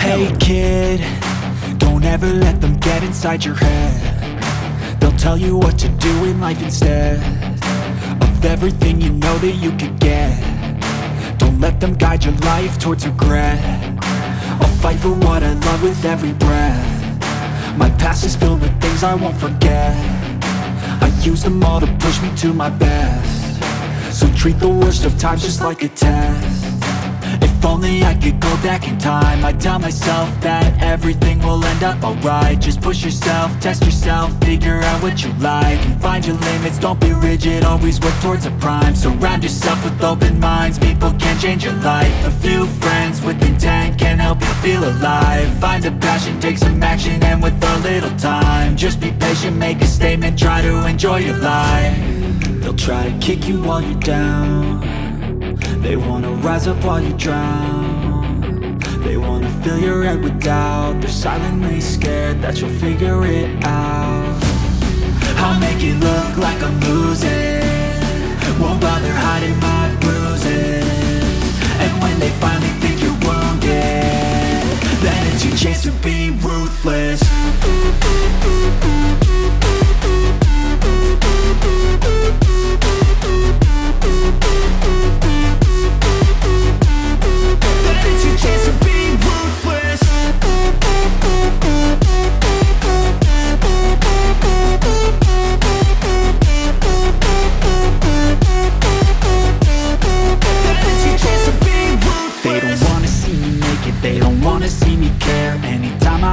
Hey kid, don't ever let them get inside your head. They'll tell you what to do in life instead of everything you know that you could get. Don't let them guide your life towards regret. I'll fight for what I love with every breath. My past is filled with things I won't forget. I use them all to push me to my best. So treat the worst of times just like a test. If only I could go back in time, I'd tell myself that everything will end up alright. Just push yourself, test yourself, figure out what you like, and find your limits, don't be rigid, always work towards a prime. Surround yourself with open minds, people can change your life. A few friends with intent can help you feel alive. Find a passion, take some action, and with a little time, just be patient, make a statement, try to enjoy your life. They'll try to kick you while you're down. They wanna rise up while you drown. They wanna fill your head with doubt. They're silently scared that you'll figure it out. I'll make it look like I'm losing, won't bother hiding my bruises. And when they finally think you're wounded, then it's your chance to be ruthless.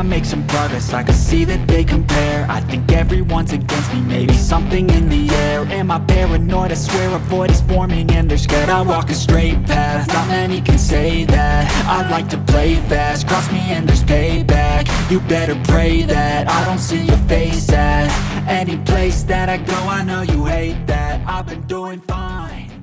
Make some progress, I can see that they compare. I think everyone's against me, maybe something in the air. Am I paranoid? I swear a void is forming and they're scared. I walk a straight path, not many can say that. I like to play fast, cross me and there's payback. You better pray that I don't see your face at any place that I go. I know you hate that, I've been doing fine.